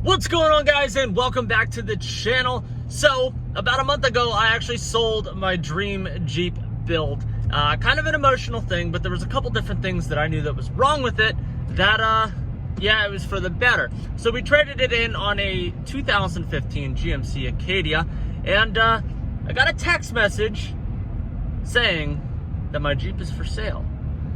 What's going on, guys, and welcome back to the channel. So about a month ago I actually sold my dream Jeep build. Kind of an emotional thing, but there was a couple different things that I knew that was wrong with it that yeah, it was for the better. So we traded it in on a 2015 GMC Acadia, and I got a text message saying that my Jeep is for sale.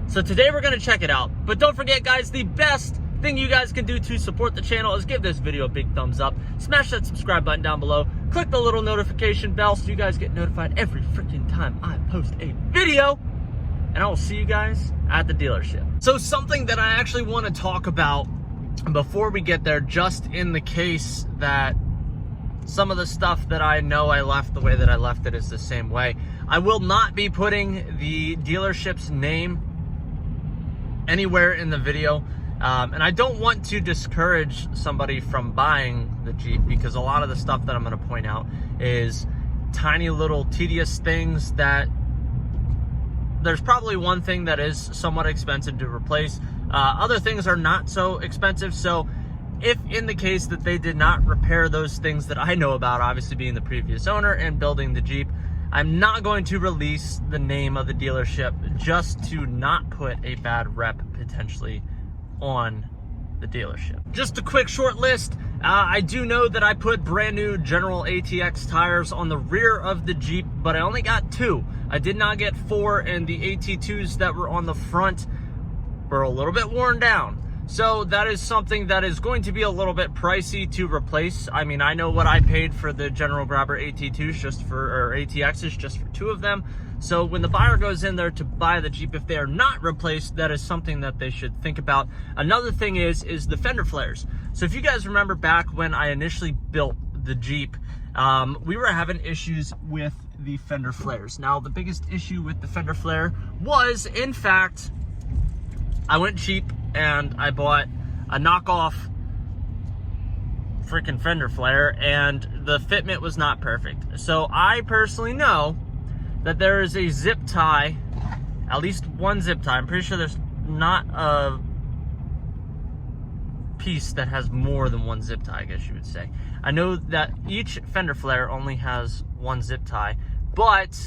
So today we're gonna check it out. But don't forget, guys, the best thing you guys can do to support the channel is give this video a big thumbs up, smash that subscribe button down below, click the little notification bell so you guys get notified every freaking time I post a video, and I will see you guys at the dealership. So something that I actually want to talk about before we get there, just in the case that some of the stuff that I know I left the way that I left it is the same way, I will not be putting the dealership's name anywhere in the video. And I don't want to discourage somebody from buying the Jeep, because a lot of the stuff that I'm going to point out is tiny little tedious things that there's probably one thing that is somewhat expensive to replace. Other things are not so expensive. So if in the case that they did not repair those things that I know about, obviously being the previous owner and building the Jeep, I'm not going to release the name of the dealership just to not put a bad rep potentially on the dealership. Just a quick short list. I do know that I put brand new General ATX tires on the rear of the Jeep, but I only got 2. I did not get 4, and the AT2s that were on the front were a little bit worn down. So that is something that is going to be a little bit pricey to replace. I mean, I know what I paid for the General Grabber AT2s or ATXs just for 2 of them. So when the buyer goes in there to buy the Jeep, if they are not replaced, that is something that they should think about. Another thing is the fender flares. So if you guys remember back when I initially built the Jeep, we were having issues with the fender flares. Now, the biggest issue with the fender flare was, in fact, I went cheap and I bought a knockoff freaking fender flare, and the fitment was not perfect. So I personally know that there is a zip tie, at least one zip tie. I'm pretty sure there's not a piece that has more than one zip tie, I guess you would say. I know that each fender flare only has one zip tie, but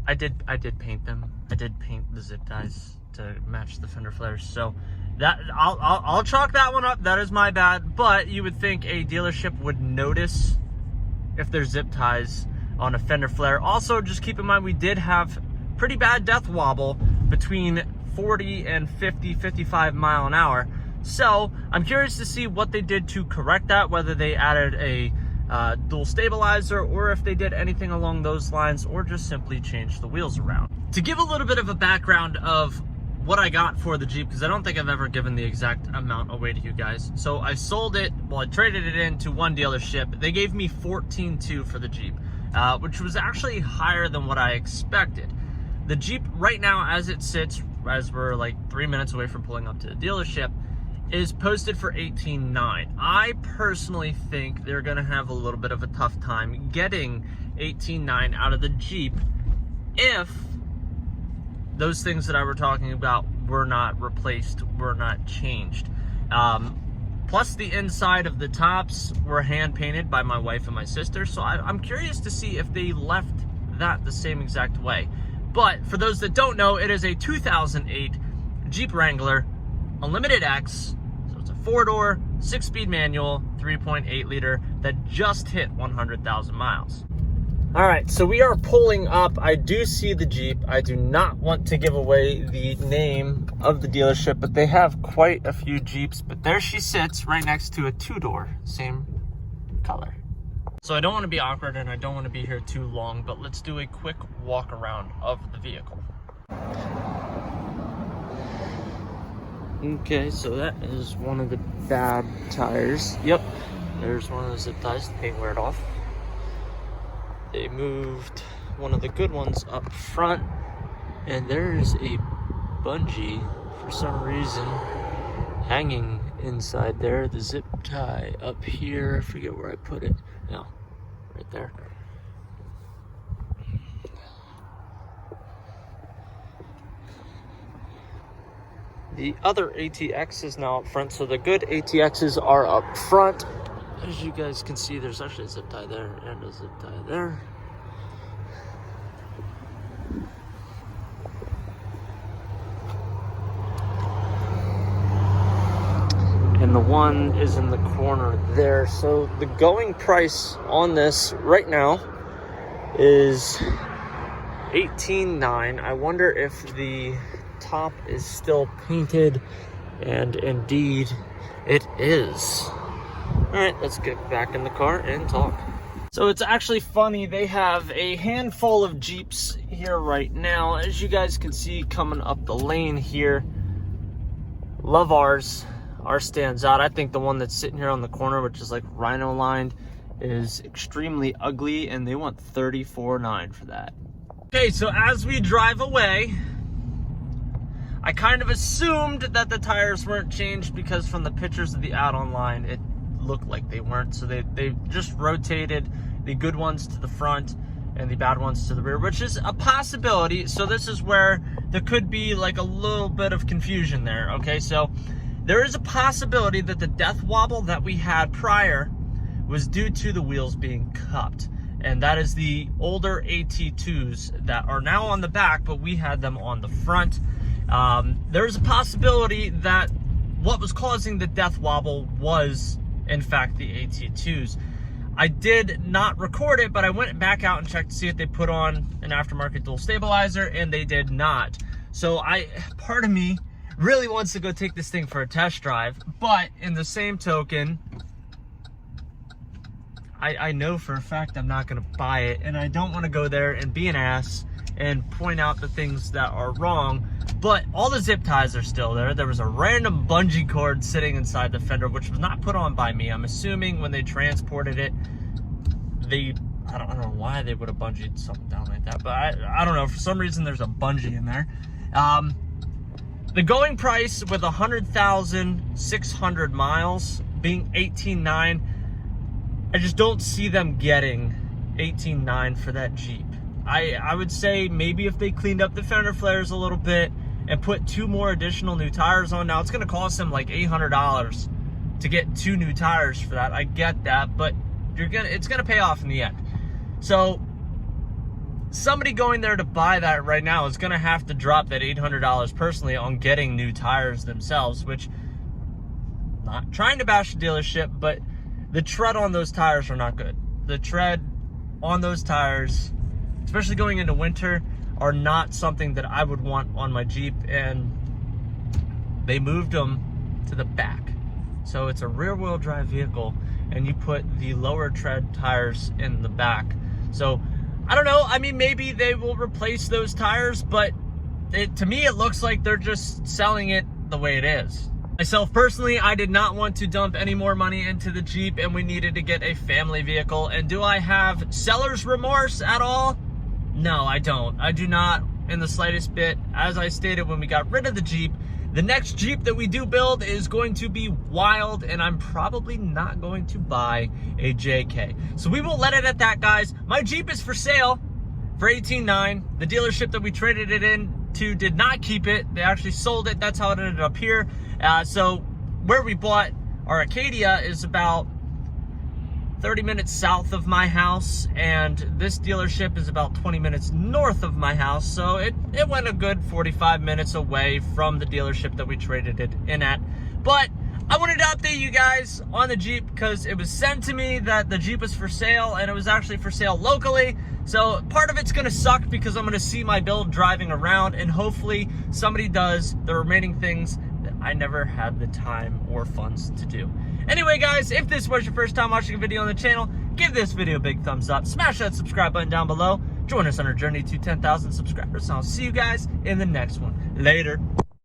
I did paint them. I did paint the zip ties to match the fender flares. So that I'll chalk that one up. That is my bad. But you would think a dealership would notice if there's zip ties on a fender flare. Also, just keep in mind, we did have pretty bad death wobble between 40 and 50, 55 mile an hour. So I'm curious to see what they did to correct that, whether they added a dual stabilizer, or if they did anything along those lines, or just simply changed the wheels around. To give a little bit of a background of what I got for the Jeep, because I don't think I've ever given the exact amount away to you guys. So I sold it, well, I traded it in to one dealership. They gave me $14,200 for the Jeep, which was actually higher than what I expected. The Jeep right now, as it sits, as we're like 3 minutes away from pulling up to the dealership, is posted for $18,900. I personally think they're gonna have a little bit of a tough time getting $18,900 out of the Jeep if those things that I were talking about were not replaced, were not changed. Plus the inside of the tops were hand painted by my wife and my sister. So I'm curious to see if they left that the same exact way. But for those that don't know, it is a 2008 Jeep Wrangler Unlimited X. So it's a 4-door, 6-speed manual, 3.8 liter that just hit 100,000 miles. All right, so we are pulling up. I do see the Jeep. I do not want to give away the name of the dealership, but they have quite a few Jeeps. But there she sits right next to a 2-door, same color. So I don't want to be awkward and I don't want to be here too long, but let's do a quick walk around of the vehicle. Okay, so that is one of the bad tires. Yep, there's one of the zip ties, the paint wear it off. They moved one of the good ones up front, and there's a bungee for some reason hanging inside there. The zip tie up here, I forget where I put it. No, right there. The other ATX is now up front, so the good ATXs are up front. As you guys can see, there's actually a zip tie there and a zip tie there. And the one is in the corner there. So the going price on this right now is $18,900. I wonder if the top is still painted, and indeed it is. All right, let's get back in the car and talk. So it's actually funny, they have a handful of Jeeps here right now. As you guys can see coming up the lane here, love ours. Ours stands out. I think the one that's sitting here on the corner, which is like rhino lined, is extremely ugly, and they want $34,900 for that. Okay, so as we drive away, I kind of assumed that the tires weren't changed because from the pictures of the ad online, it looked like they weren't. So they just rotated the good ones to the front and the bad ones to the rear, which is a possibility. So this is where there could be like a little bit of confusion there. Okay, so there is a possibility that the death wobble that we had prior was due to the wheels being cupped. And that is the older AT2s that are now on the back, but we had them on the front. There's a possibility that what was causing the death wobble was, in fact, the AT2s. I did not record it, but I went back out and checked to see if they put on an aftermarket dual stabilizer, and they did not. So part of me really wants to go take this thing for a test drive, but in the same token, I know for a fact I'm not going to buy it, and I don't want to go there and be an ass and point out the things that are wrong. But all the zip ties are still there. There was a random bungee cord sitting inside the fender, which was not put on by me. I'm assuming when they transported it, I don't know why they would have bungeed something down like that, but I don't know. For some reason, there's a bungee in there. The going price with 100,600 miles being $18,900, I just don't see them getting $18,900 for that Jeep. I would say maybe if they cleaned up the fender flares a little bit and put 2 more additional new tires on. Now it's going to cost them like $800 to get 2 new tires for that. I get that, but it's going to pay off in the end. So somebody going there to buy that right now is going to have to drop that $800 personally on getting new tires themselves, which, not trying to bash the dealership, but the tread on those tires are not good. The tread on those tires, especially going into winter, are not something that I would want on my Jeep, and they moved them to the back. So it's a rear-wheel drive vehicle, and you put the lower tread tires in the back. So I don't know. I mean, maybe they will replace those tires, but to me, it looks like they're just selling it the way it is. Myself personally, I did not want to dump any more money into the Jeep, and we needed to get a family vehicle. And do I have seller's remorse at all? No, I don't. I do not in the slightest bit. As I stated when we got rid of the Jeep, the next Jeep that we do build is going to be wild, and I'm probably not going to buy a JK. So we will let it at that, guys. My Jeep is for sale for $18,900. The dealership that we traded it into did not keep it. They actually sold it. That's how it ended up here. So where we bought our Acadia is about 30 minutes south of my house, and this dealership is about 20 minutes north of my house. So it went a good 45 minutes away from the dealership that we traded it in at. But I wanted to update you guys on the Jeep because it was sent to me that the Jeep was for sale, and it was actually for sale locally. So part of it's gonna suck because I'm gonna see my build driving around, and hopefully somebody does the remaining things that I never had the time or funds to do. Anyway, guys, if this was your first time watching a video on the channel, give this video a big thumbs up. Smash that subscribe button down below. Join us on our journey to 10,000 subscribers. And I'll see you guys in the next one. Later.